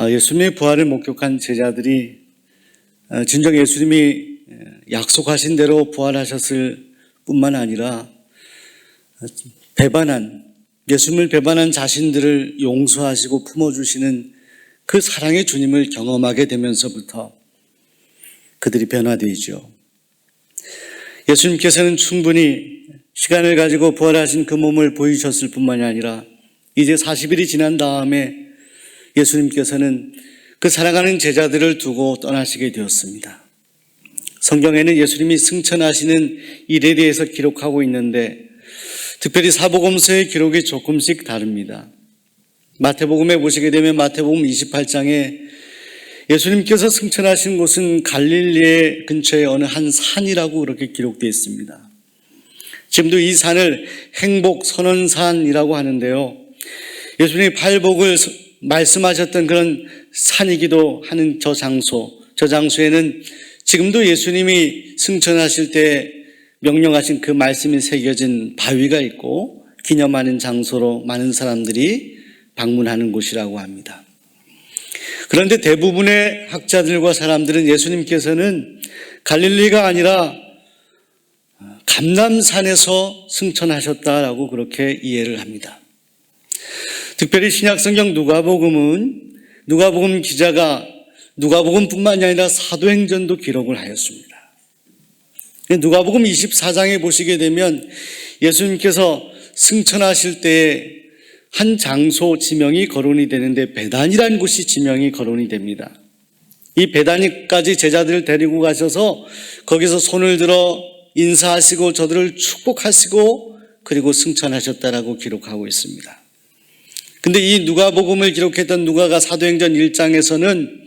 예수님의 부활을 목격한 제자들이 진정 예수님이 약속하신 대로 부활하셨을 뿐만 아니라 예수님을 배반한 자신들을 용서하시고 품어주시는 그 사랑의 주님을 경험하게 되면서부터 그들이 변화되죠. 예수님께서는 충분히 시간을 가지고 부활하신 그 몸을 보이셨을 뿐만이 아니라 이제 40일이 지난 다음에 예수님께서는 그 사랑하는 제자들을 두고 떠나시게 되었습니다. 성경에는 예수님이 승천하시는 일에 대해서 기록하고 있는데 특별히 사복음서의 기록이 조금씩 다릅니다. 마태복음에 보시게 되면 마태복음 28장에 예수님께서 승천하신 곳은 갈릴리의 근처에 어느 한 산이라고 그렇게 기록되어 있습니다. 지금도 이 산을 행복선언산이라고 하는데요. 예수님이 팔복을 말씀하셨던 그런 산이기도 하는 저 장소에는 지금도 예수님이 승천하실 때 명령하신 그 말씀이 새겨진 바위가 있고 기념하는 장소로 많은 사람들이 방문하는 곳이라고 합니다. 그런데 대부분의 학자들과 사람들은 예수님께서는 갈릴리가 아니라 감람산에서 승천하셨다라고 그렇게 이해를 합니다. 특별히 신약성경 누가복음 기자가 누가복음뿐만이 아니라 사도행전도 기록을 하였습니다. 누가복음 24장에 보시게 되면 예수님께서 승천하실 때에 한 장소 지명이 거론이 되는데 베단이라는 곳이 지명이 거론이 됩니다. 이 베단이까지 제자들을 데리고 가셔서 거기서 손을 들어 인사하시고 저들을 축복하시고 그리고 승천하셨다라고 기록하고 있습니다. 근데 이 누가복음을 기록했던 누가가 사도행전 1장에서는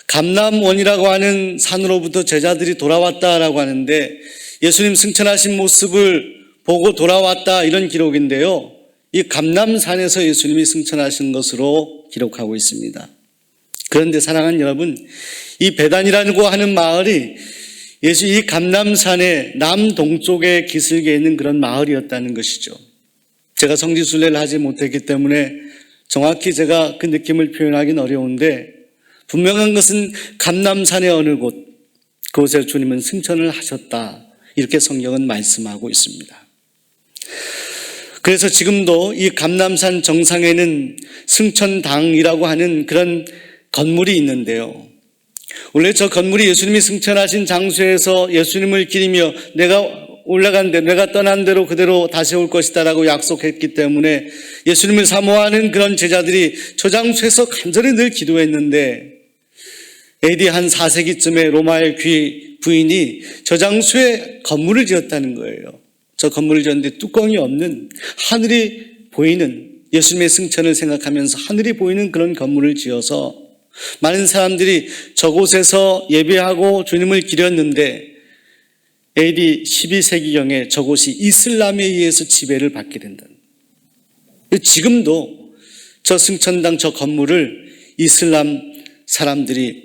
감람원이라고 하는 산으로부터 제자들이 돌아왔다라고 하는데 예수님 승천하신 모습을 보고 돌아왔다 이런 기록인데요. 이 감람산에서 예수님이 승천하신 것으로 기록하고 있습니다. 그런데 사랑하는 여러분, 이 베단이라고 하는 마을이 이 감람산의 남동쪽에 기슭에 있는 그런 마을이었다는 것이죠. 제가 성지순례를 하지 못했기 때문에 정확히 제가 그 느낌을 표현하기는 어려운데 분명한 것은 감람산의 어느 그곳에 주님은 승천을 하셨다 이렇게 성경은 말씀하고 있습니다. 그래서 지금도 이 감람산 정상에는 승천당이라고 하는 그런 건물이 있는데요. 원래 저 건물이 예수님이 승천하신 장소에서 예수님을 기리며 내가 떠난 대로 그대로 다시 올 것이다 라고 약속했기 때문에 예수님을 사모하는 그런 제자들이 저 장소에서 간절히 늘 기도했는데 AD 한 4세기쯤에 로마의 부인이 저 장소에 건물을 지었다는 거예요. 저 건물을 지었는데 뚜껑이 없는 하늘이 보이는 예수님의 승천을 생각하면서 하늘이 보이는 그런 건물을 지어서 많은 사람들이 저곳에서 예배하고 주님을 기렸는데 AD 12세기경에 저곳이 이슬람에 의해서 지배를 받게 된다. 지금도 저 승천당 저 건물을 이슬람 사람들이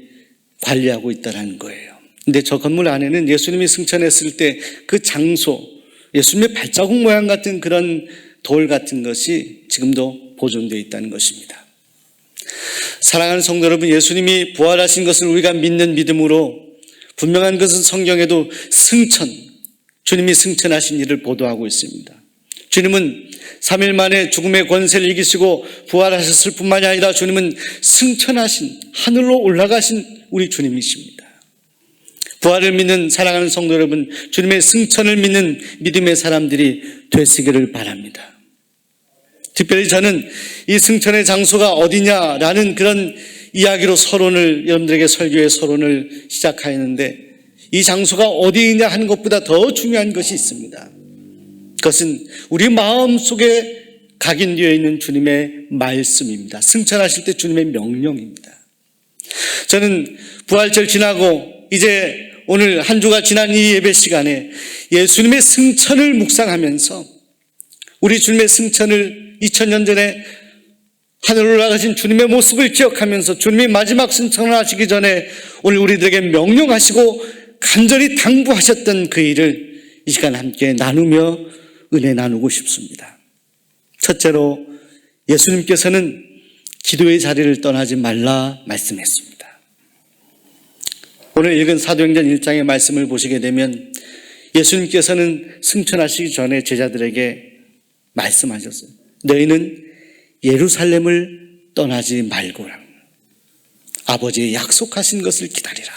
관리하고 있다는 거예요. 근데 저 건물 안에는 예수님이 승천했을 때 그 장소 예수님의 발자국 모양 같은 그런 돌 같은 것이 지금도 보존되어 있다는 것입니다. 사랑하는 성도 여러분, 예수님이 부활하신 것을 우리가 믿는 믿음으로 분명한 것은 성경에도 주님이 승천하신 일을 보도하고 있습니다. 주님은 3일 만에 죽음의 권세를 이기시고 부활하셨을 뿐만이 아니라 주님은 승천하신 하늘로 올라가신 우리 주님이십니다. 부활을 믿는 사랑하는 성도 여러분, 주님의 승천을 믿는 믿음의 사람들이 되시기를 바랍니다. 특별히 저는 이 승천의 장소가 어디냐라는 그런 이야기로 여러분들에게 설교의 서론을 시작하였는데 이 장소가 어디이냐 하는 것보다 더 중요한 것이 있습니다. 그것은 우리 마음속에 각인되어 있는 주님의 말씀입니다. 승천하실 때 주님의 명령입니다. 저는 부활절 지나고 이제 오늘 한 주가 지난 이 예배 시간에 예수님의 승천을 묵상하면서 우리 주님의 승천을 2000년 전에 하늘로 올라가신 주님의 모습을 기억하면서 주님이 마지막 승천을 하시기 전에 오늘 우리들에게 명령하시고 간절히 당부하셨던 그 일을 이 시간 함께 나누며 은혜 나누고 싶습니다. 첫째로 예수님께서는 기도의 자리를 떠나지 말라 말씀했습니다. 오늘 읽은 사도행전 1장의 말씀을 보시게 되면 예수님께서는 승천하시기 전에 제자들에게 말씀하셨어요. 너희는 예루살렘을 떠나지 말고라. 아버지의 약속하신 것을 기다리라.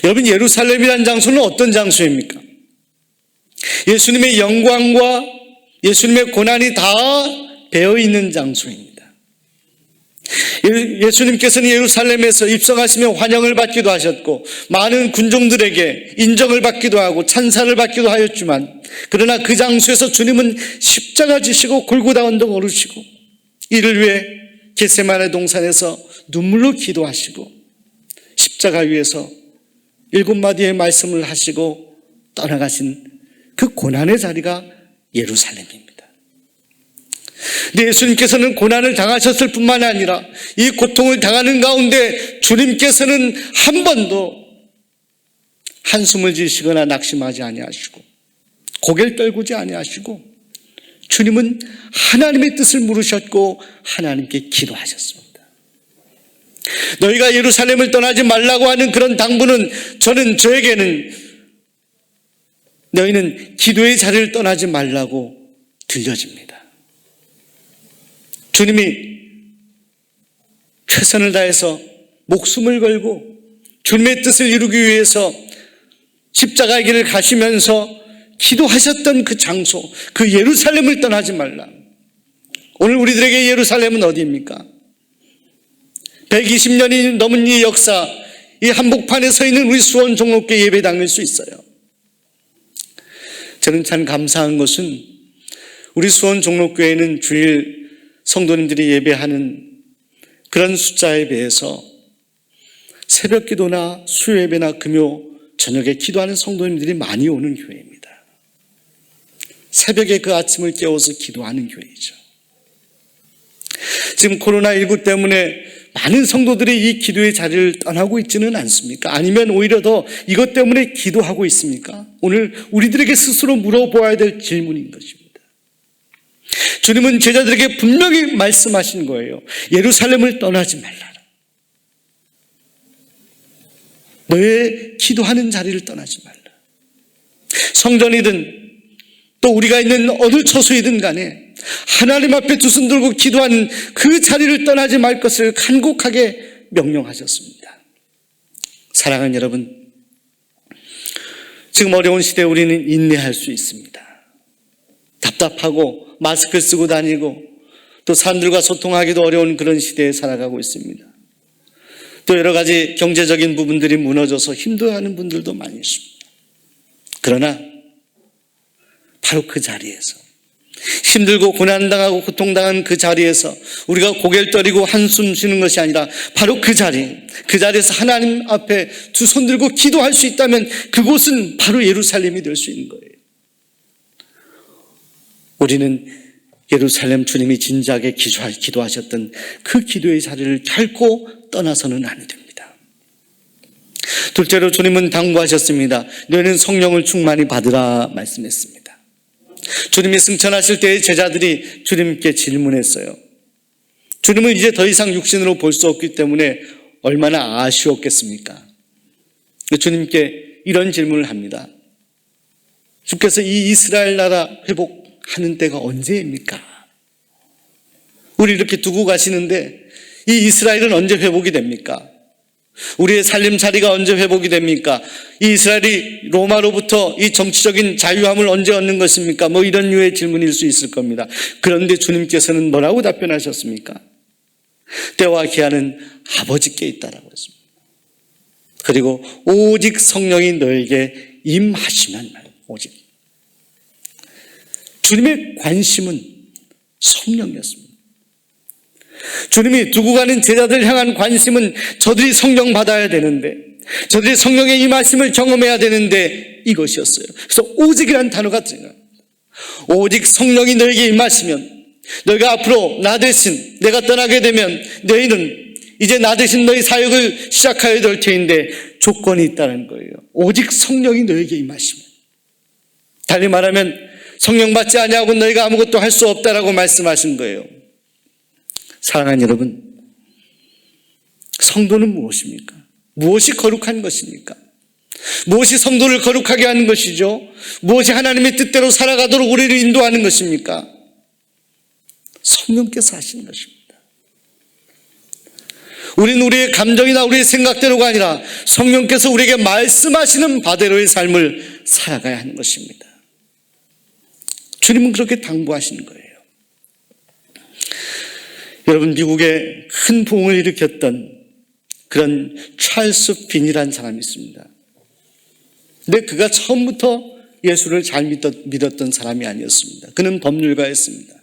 여러분, 예루살렘이라는 장소는 어떤 장소입니까? 예수님의 영광과 예수님의 고난이 다 배어있는 장소입니다. 예수님께서는 예루살렘에서 입성하시며 환영을 받기도 하셨고 많은 군종들에게 인정을 받기도 하고 찬사를 받기도 하였지만, 그러나 그 장소에서 주님은 십자가 지시고 골고다 언덕 오르시고 이를 위해 겟세마네 동산에서 눈물로 기도하시고 십자가 위에서 7마디의 말씀을 하시고 떠나가신 그 고난의 자리가 예루살렘입니다. 근데 예수님께서는 고난을 당하셨을 뿐만 아니라 이 고통을 당하는 가운데 주님께서는 한 번도 한숨을 지시거나 낙심하지 아니하시고 고개를 떨구지 아니하시고 주님은 하나님의 뜻을 물으셨고 하나님께 기도하셨습니다. 너희가 예루살렘을 떠나지 말라고 하는 그런 당부는 저에게는 너희는 기도의 자리를 떠나지 말라고 들려집니다. 주님이 최선을 다해서 목숨을 걸고 주님의 뜻을 이루기 위해서 십자가의 길을 가시면서 기도하셨던 그 장소, 그 예루살렘을 떠나지 말라. 오늘 우리들에게 예루살렘은 어디입니까? 120년이 넘은 이 역사, 이 한복판에 서 있는 우리 수원 종로교회 예배당일 수 있어요. 저는 참 감사한 것은 우리 수원 종로교회는 주일 성도님들이 예배하는 그런 숫자에 비해서 새벽 기도나 수요 예배나 금요 저녁에 기도하는 성도님들이 많이 오는 교회입니다. 새벽에 그 아침을 깨워서 기도하는 교회이죠. 지금 코로나19 때문에 많은 성도들이 이 기도의 자리를 떠나고 있지는 않습니까? 아니면 오히려 더 이것 때문에 기도하고 있습니까? 오늘 우리들에게 스스로 물어보아야 될 질문인 것입니다. 주님은 제자들에게 분명히 말씀하신 거예요. 예루살렘을 떠나지 말라. 너의 기도하는 자리를 떠나지 말라. 성전이든 또 우리가 있는 어느 처소이든 간에 하나님 앞에 두 손 들고 기도하는 그 자리를 떠나지 말 것을 간곡하게 명령하셨습니다. 사랑하는 여러분, 지금 어려운 시대에 우리는 인내할 수 있습니다. 답답하고 마스크 쓰고 다니고 또 사람들과 소통하기도 어려운 그런 시대에 살아가고 있습니다. 또 여러 가지 경제적인 부분들이 무너져서 힘들어하는 분들도 많이 있습니다. 그러나 바로 그 자리에서, 힘들고 고난당하고 고통당한 그 자리에서 우리가 고개를 떨이고 한숨 쉬는 것이 아니라 바로 그 자리에서 하나님 앞에 두 손 들고 기도할 수 있다면 그곳은 바로 예루살렘이 될 수 있는 거예요. 우리는 예루살렘 주님이 진지하게 기도하셨던 그 기도의 자리를 결코 떠나서는 안 됩니다. 둘째로 주님은 당부하셨습니다. 너희는 성령을 충만히 받으라 말씀했습니다. 주님이 승천하실 때의 제자들이 주님께 질문했어요. 주님은 이제 더 이상 육신으로 볼 수 없기 때문에 얼마나 아쉬웠겠습니까? 주님께 이런 질문을 합니다. 주께서 이 이스라엘 나라 회복하는 때가 언제입니까? 우리 이렇게 두고 가시는데 이 이스라엘은 언제 회복이 됩니까? 우리의 살림살이가 언제 회복이 됩니까? 이 이스라엘이 로마로부터 이 정치적인 자유함을 언제 얻는 것입니까? 이런 류의 질문일 수 있을 겁니다. 그런데 주님께서는 뭐라고 답변하셨습니까? 때와 기한은 아버지께 있다라고 했습니다. 그리고 오직 성령이 너에게 임하시면, 오직 주님의 관심은 성령이었습니다. 주님이 두고 가는 제자들 향한 관심은 저들이 성령 받아야 되는데, 저들이 성령의 이 말씀을 경험해야 되는데 이것이었어요. 그래서 오직이라는 단어가 들어요. 오직 성령이 너에게 임하시면, 너희가 앞으로 나 대신 내가 떠나게 되면 너희는 이제 나 대신 너희 사역을 시작하여야 될 테인데 조건이 있다는 거예요. 오직 성령이 너에게 임하시면, 달리 말하면 성령 받지 아니하고 너희가 아무것도 할 수 없다라고 말씀하신 거예요. 사랑하는 여러분, 성도는 무엇입니까? 무엇이 거룩한 것입니까? 무엇이 성도를 거룩하게 하는 것이죠? 무엇이 하나님의 뜻대로 살아가도록 우리를 인도하는 것입니까? 성령께서 하시는 것입니다. 우리는 우리의 감정이나 우리의 생각대로가 아니라 성령께서 우리에게 말씀하시는 바대로의 삶을 살아가야 하는 것입니다. 주님은 그렇게 당부하시는 거예요. 여러분, 미국에 큰 부흥을 일으켰던 그런 찰스 빈이라는 사람이 있습니다. 근데 그가 처음부터 예수를 잘 믿었던 사람이 아니었습니다. 그는 법률가였습니다.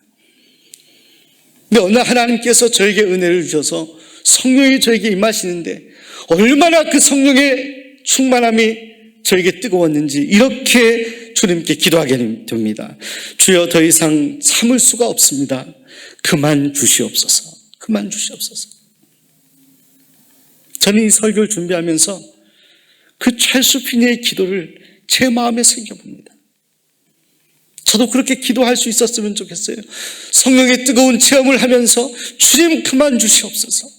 근데 어느 하나님께서 저에게 은혜를 주셔서 성령이 저에게 임하시는데 얼마나 그 성령의 충만함이 저에게 뜨거웠는지 이렇게 주님께 기도하게 됩니다. 주여, 더 이상 참을 수가 없습니다. 그만 주시옵소서. 그만 주시옵소서. 저는 이 설교를 준비하면서 그 찰스 핀의 기도를 제 마음에 새겨봅니다. 저도 그렇게 기도할 수 있었으면 좋겠어요. 성령의 뜨거운 체험을 하면서 주님 그만 주시옵소서.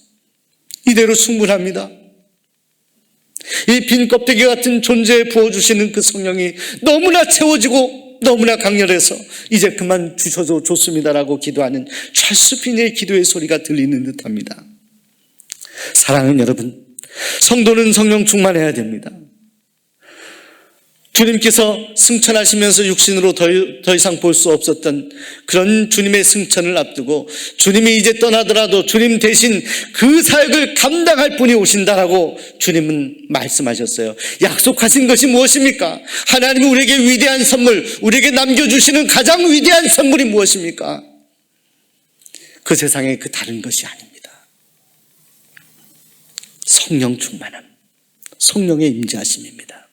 이대로 충분합니다. 이 빈 껍데기 같은 존재에 부어주시는 그 성령이 너무나 채워지고 너무나 강렬해서 이제 그만 주셔도 좋습니다라고 기도하는 찰스 핀의 기도의 소리가 들리는 듯합니다. 사랑하는 여러분, 성도는 성령 충만해야 됩니다. 주님께서 승천하시면서 육신으로 더 이상 볼 수 없었던 그런 주님의 승천을 앞두고 주님이 이제 떠나더라도 주님 대신 그 사역을 감당할 분이 오신다라고 주님은 말씀하셨어요. 약속하신 것이 무엇입니까? 하나님이 우리에게 위대한 선물, 우리에게 남겨주시는 가장 위대한 선물이 무엇입니까? 그 세상에 그 다른 것이 아닙니다. 성령 충만함, 성령의 임재하심입니다.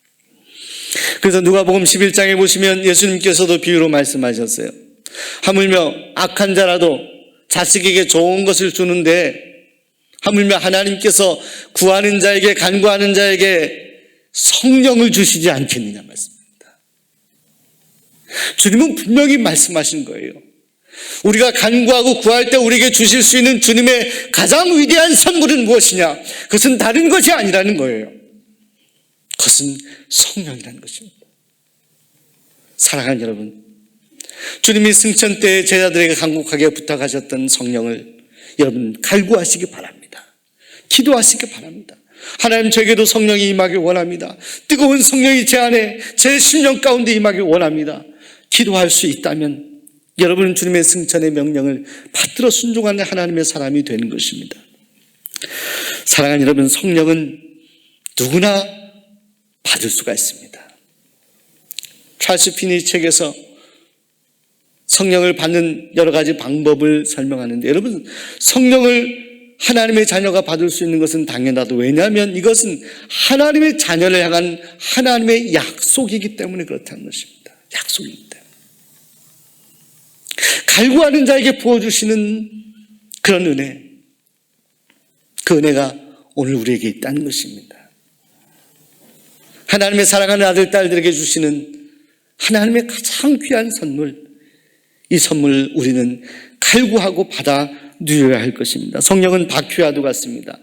그래서 누가복음 11장에 보시면 예수님께서도 비유로 말씀하셨어요. 하물며 악한 자라도 자식에게 좋은 것을 주는데 하물며 하나님께서 구하는 자에게, 간구하는 자에게 성령을 주시지 않겠느냐 말씀입니다. 주님은 분명히 말씀하신 거예요. 우리가 간구하고 구할 때 우리에게 주실 수 있는 주님의 가장 위대한 선물은 무엇이냐? 그것은 다른 것이 아니라는 거예요. 그것은 성령이라는 것입니다. 사랑하는 여러분, 주님이 승천 때 제자들에게 간곡하게 부탁하셨던 성령을 여러분 갈구하시기 바랍니다. 기도하시기 바랍니다. 하나님, 저에게도 성령이 임하길 원합니다. 뜨거운 성령이 제 안에, 제 심령 가운데 임하길 원합니다. 기도할 수 있다면 여러분은 주님의 승천의 명령을 받들어 순종하는 하나님의 사람이 되는 것입니다. 사랑하는 여러분, 성령은 누구나 받을 수가 있습니다. 찰스 핀의 책에서 성령을 받는 여러 가지 방법을 설명하는데, 여러분, 성령을 하나님의 자녀가 받을 수 있는 것은 당연하다. 왜냐하면 이것은 하나님의 자녀를 향한 하나님의 약속이기 때문에 그렇다는 것입니다. 약속이기 때문에. 갈구하는 자에게 부어주시는 그런 은혜, 그 은혜가 오늘 우리에게 있다는 것입니다. 하나님의 사랑하는 아들, 딸들에게 주시는 하나님의 가장 귀한 선물, 이 선물을 우리는 갈구하고 받아 누려야 할 것입니다. 성령은 바퀴와도 같습니다.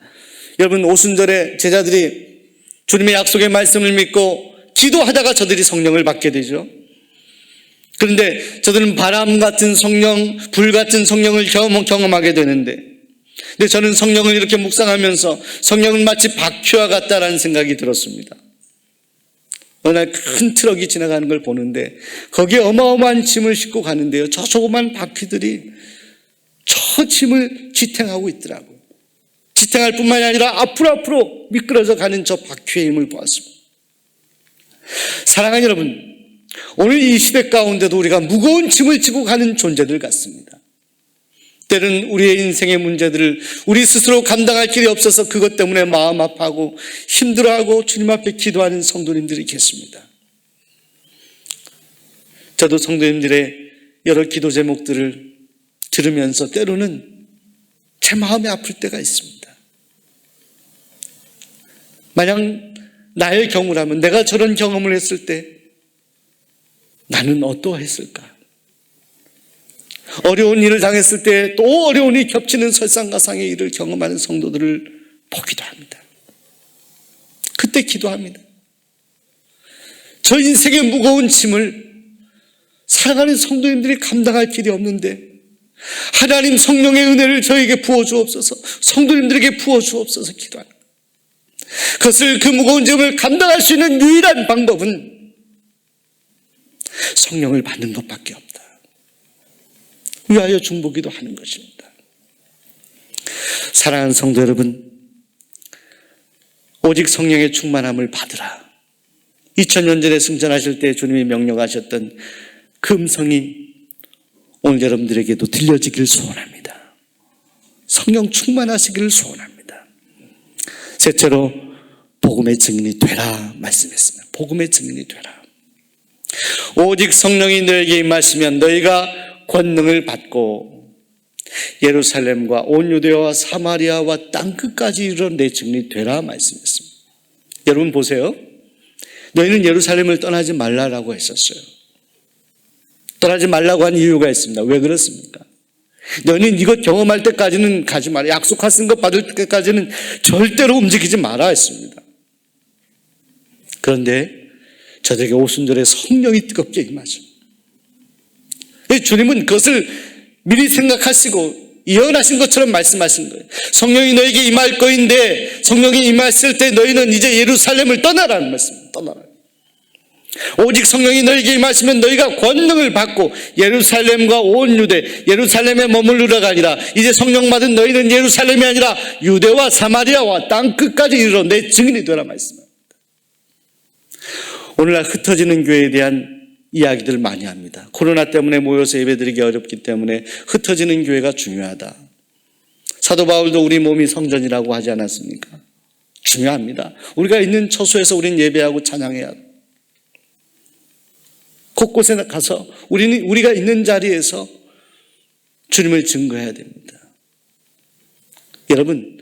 여러분, 오순절에 제자들이 주님의 약속의 말씀을 믿고 기도하다가 저들이 성령을 받게 되죠. 그런데 저들은 바람 같은 성령, 불 같은 성령을 경험하게 되는데, 근데 저는 성령을 이렇게 묵상하면서 성령은 마치 바퀴와 같다라는 생각이 들었습니다. 어느 날 큰 트럭이 지나가는 걸 보는데 거기에 어마어마한 짐을 싣고 가는데요, 저 조그만 바퀴들이 저 짐을 지탱하고 있더라고요. 지탱할 뿐만이 아니라 앞으로 미끄러져 가는 저 바퀴의 힘을 보았습니다. 사랑하는 여러분, 오늘 이 시대 가운데도 우리가 무거운 짐을 지고 가는 존재들 같습니다. 때는 우리의 인생의 문제들을 우리 스스로 감당할 길이 없어서 그것 때문에 마음 아파하고 힘들어하고 주님 앞에 기도하는 성도님들이 계십니다. 저도 성도님들의 여러 기도 제목들을 들으면서 때로는 제 마음이 아플 때가 있습니다. 만약 나의 경우라면, 내가 저런 경험을 했을 때 나는 어떠했을까? 어려운 일을 당했을 때 또 어려운 일이 겹치는 설상가상의 일을 경험하는 성도들을 보기도 합니다. 그때 기도합니다. 저 인생의 무거운 짐을 사랑하는 성도님들이 감당할 길이 없는데 하나님 성령의 은혜를 저에게 부어주옵소서, 성도님들에게 부어주옵소서 기도하는 거예요. 그것을, 그 무거운 짐을 감당할 수 있는 유일한 방법은 성령을 받는 것밖에 없다. 위하여 중보기도 하는 것입니다. 사랑하는 성도 여러분, 오직 성령의 충만함을 받으라. 2000년 전에 승천하실 때 주님이 명령하셨던 그 음성이 오늘 여러분들에게도 들려지길 소원합니다. 성령 충만하시기를 소원합니다. 셋째로 복음의 증인이 되라 말씀했습니다. 복음의 증인이 되라. 오직 성령이 너에게 임하시면 너희가 권능을 받고 예루살렘과 온 유대와 사마리아와 땅끝까지 이르러 내 증인이 되라 말씀했습니다. 여러분 보세요. 너희는 예루살렘을 떠나지 말라라고 했었어요. 떠나지 말라고 한 이유가 있습니다. 왜 그렇습니까? 너희는 이것 경험할 때까지는 가지 마라. 약속하신 것 받을 때까지는 절대로 움직이지 마라 했습니다. 그런데 저들에게 오순절에 성령이 뜨겁게 임하십니다. 주님은 그것을 미리 생각하시고 예언하신 것처럼 말씀하신 거예요. 성령이 너에게 임할 거인데 성령이 임했을 때 너희는 이제 예루살렘을 떠나라는 말씀입니다. 떠나라. 오직 성령이 너에게 임하시면 너희가 권능을 받고 예루살렘과 온 유대, 예루살렘에 머무르라가 아니라 이제 성령 받은 너희는 예루살렘이 아니라 유대와 사마리아와 땅끝까지 이르러 내 증인이 되라 말씀합니다. 오늘날 흩어지는 교회에 대한 이야기들 많이 합니다. 코로나 때문에 모여서 예배드리기 어렵기 때문에 흩어지는 교회가 중요하다. 사도 바울도 우리 몸이 성전이라고 하지 않았습니까? 중요합니다. 우리가 있는 처소에서 우리는 예배하고 찬양해야 합니다. 곳곳에 가서 우리가 있는 자리에서 주님을 증거해야 됩니다. 여러분,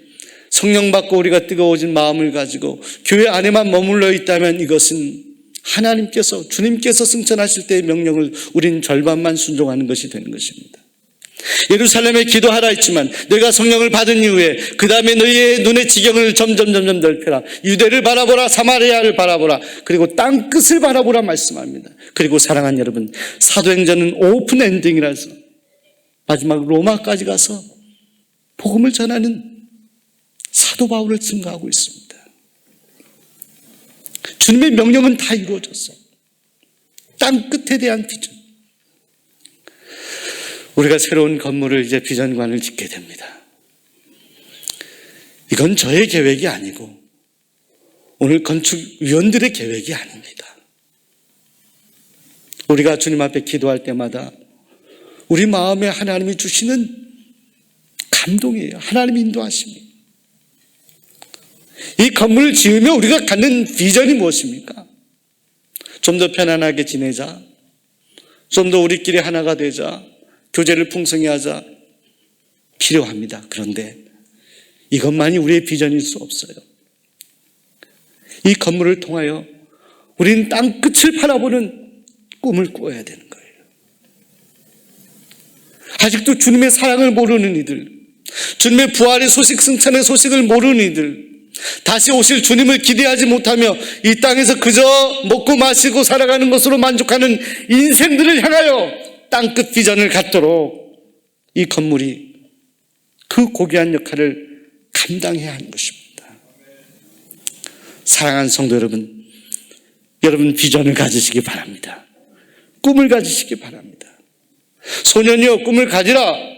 성령 받고 우리가 뜨거워진 마음을 가지고 교회 안에만 머물러 있다면 이것은 하나님께서, 주님께서 승천하실 때의 명령을 우린 절반만 순종하는 것이 되는 것입니다. 예루살렘에 기도하라 했지만 너희가 성령을 받은 이후에 그 다음에 너희의 눈의 지경을 점점 넓혀라. 유대를 바라보라, 사마리아를 바라보라, 그리고 땅끝을 바라보라 말씀합니다. 그리고 사랑하는 여러분, 사도행전은 오픈 엔딩이라서 마지막 로마까지 가서 복음을 전하는 사도 바울을 증거하고 있습니다. 주님의 명령은 다 이루어졌어요. 땅끝에 대한 비전. 우리가 새로운 건물을 이제 비전관을 짓게 됩니다. 이건 저의 계획이 아니고 오늘 건축위원들의 계획이 아닙니다. 우리가 주님 앞에 기도할 때마다 우리 마음에 하나님이 주시는 감동이에요. 하나님이 인도하십니다. 이 건물을 지으며 우리가 갖는 비전이 무엇입니까? 좀 더 편안하게 지내자, 좀 더 우리끼리 하나가 되자, 교제를 풍성히 하자, 필요합니다. 그런데 이것만이 우리의 비전일 수 없어요. 이 건물을 통하여 우리는 땅끝을 바라보는 꿈을 꾸어야 되는 거예요. 아직도 주님의 사랑을 모르는 이들, 주님의 부활의 소식, 승천의 소식을 모르는 이들, 다시 오실 주님을 기대하지 못하며 이 땅에서 그저 먹고 마시고 살아가는 것으로 만족하는 인생들을 향하여 땅끝 비전을 갖도록 이 건물이 그 고귀한 역할을 감당해야 하는 것입니다. 사랑하는 성도 여러분, 여러분 비전을 가지시기 바랍니다. 꿈을 가지시기 바랍니다. 소년이여 꿈을 가지라.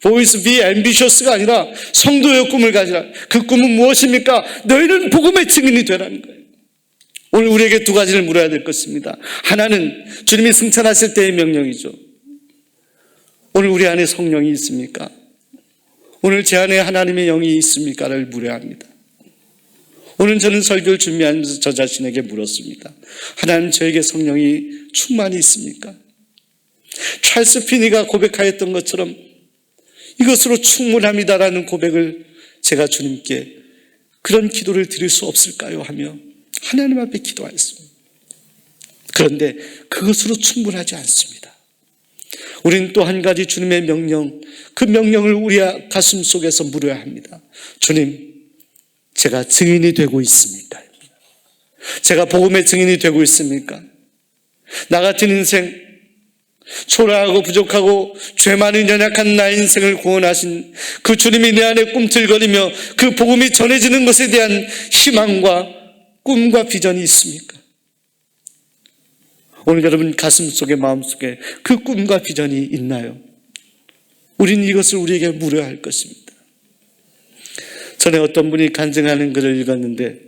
Boys be ambitious가 아니라 성도의 꿈을 가지라. 그 꿈은 무엇입니까? 너희는 복음의 증인이 되라는 거예요. 오늘 우리에게 두 가지를 물어야 될 것입니다. 하나는 주님이 승천하실 때의 명령이죠. 오늘 우리 안에 성령이 있습니까? 오늘 제 안에 하나님의 영이 있습니까?를 물어야 합니다. 오늘 저는 설교를 준비하면서 저 자신에게 물었습니다. 하나님, 저에게 성령이 충만히 있습니까? 찰스 피니가 고백하였던 것처럼 이것으로 충분합니다라는 고백을 제가 주님께 그런 기도를 드릴 수 없을까요? 하며 하나님 앞에 기도하였습니다. 그런데 그것으로 충분하지 않습니다. 우린 또 한 가지 주님의 명령, 그 명령을 우리 가슴 속에서 물어야 합니다. 주님, 제가 증인이 되고 있습니까? 제가 복음의 증인이 되고 있습니까? 나 같은 인생, 초라하고 부족하고 죄 많은 연약한 나의 인생을 구원하신 그 주님이 내 안에 꿈틀거리며 그 복음이 전해지는 것에 대한 희망과 꿈과 비전이 있습니까? 오늘 여러분 가슴속에 마음속에 그 꿈과 비전이 있나요? 우리는 이것을 우리에게 물어야 할 것입니다. 전에 어떤 분이 간증하는 글을 읽었는데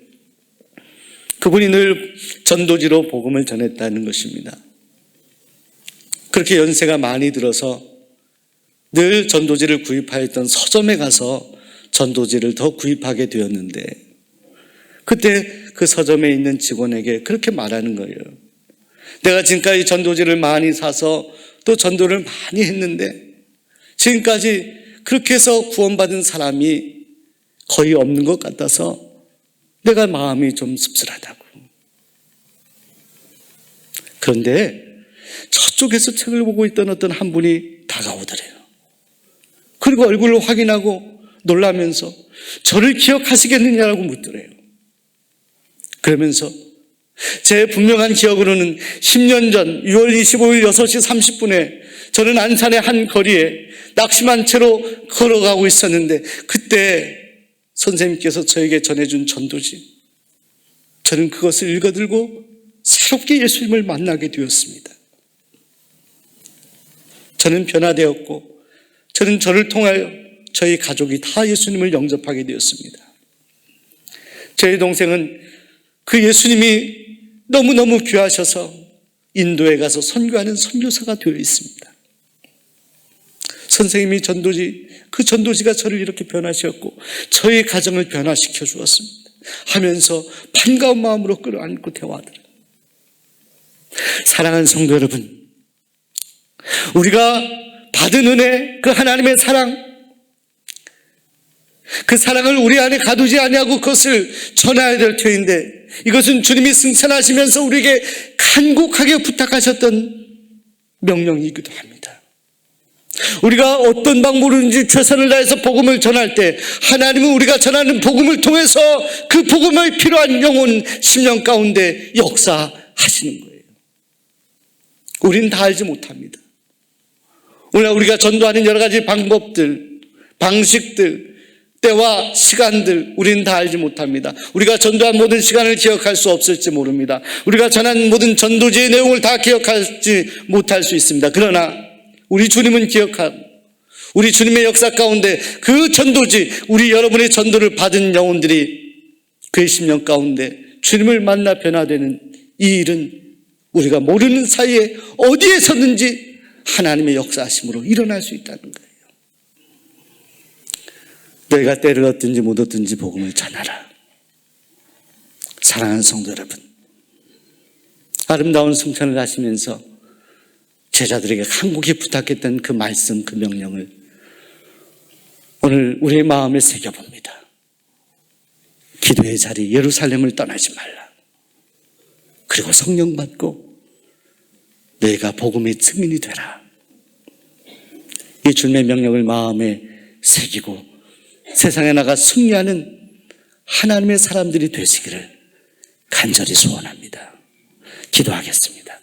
그분이 늘 전도지로 복음을 전했다는 것입니다. 그렇게 연세가 많이 들어서 늘 전도지를 구입하였던 서점에 가서 전도지를 더 구입하게 되었는데 그때 그 서점에 있는 직원에게 그렇게 말하는 거예요. 내가 지금까지 전도지를 많이 사서 또 전도를 많이 했는데 지금까지 그렇게 해서 구원받은 사람이 거의 없는 것 같아서 내가 마음이 좀 씁쓸하다고. 그런데 저쪽에서 책을 보고 있던 어떤 한 분이 다가오더래요. 그리고 얼굴을 확인하고 놀라면서 저를 기억하시겠느냐라고 묻더래요. 그러면서 제 분명한 기억으로는 10년 전 6월 25일 6시 30분에 저는 안산의 한 거리에 낙심한 채로 걸어가고 있었는데 그때 선생님께서 저에게 전해준 전도지, 저는 그것을 읽어들고 새롭게 예수님을 만나게 되었습니다. 저는 변화되었고 저는 저를 통하여 저희 가족이 다 예수님을 영접하게 되었습니다. 저희 동생은 그 예수님이 너무너무 귀하셔서 인도에 가서 선교하는 선교사가 되어 있습니다. 선생님이 그 전도지가 저를 이렇게 변화시켰고 저희 가정을 변화시켜 주었습니다 하면서 반가운 마음으로 끌어안고 대화하더라고요. 사랑하는 성도 여러분, 우리가 받은 은혜, 그 하나님의 사랑, 그 사랑을 우리 안에 가두지 아니하고 그것을 전해야 될 터인데 이것은 주님이 승천하시면서 우리에게 간곡하게 부탁하셨던 명령이기도 합니다. 우리가 어떤 방법으로든지 최선을 다해서 복음을 전할 때 하나님은 우리가 전하는 복음을 통해서 그 복음의 필요한 영혼, 심령 가운데 역사하시는 거예요. 우리는 다 알지 못합니다. 오늘 우리가 전도하는 여러 가지 방법들, 방식들, 때와 시간들 우리는 다 알지 못합니다. 우리가 전도한 모든 시간을 기억할 수 없을지 모릅니다. 우리가 전한 모든 전도지의 내용을 다 기억하지 못할 수 있습니다. 그러나 우리 주님은 기억하고 우리 주님의 역사 가운데 그 전도지, 우리 여러분의 전도를 받은 영혼들이 그의 심령 가운데 주님을 만나 변화되는 이 일은 우리가 모르는 사이에 어디에서든지 하나님의 역사하심으로 일어날 수 있다는 거예요. 너희가 때를 얻든지 못 얻든지 복음을 전하라. 사랑하는 성도 여러분, 아름다운 승천을 하시면서 제자들에게 간곡히 부탁했던 그 말씀, 그 명령을 오늘 우리의 마음에 새겨봅니다. 기도의 자리 예루살렘을 떠나지 말라. 그리고 성령 받고 너희가 복음의 증인이 되라. 이 주님의 명령을 마음에 새기고 세상에 나가 승리하는 하나님의 사람들이 되시기를 간절히 소원합니다. 기도하겠습니다.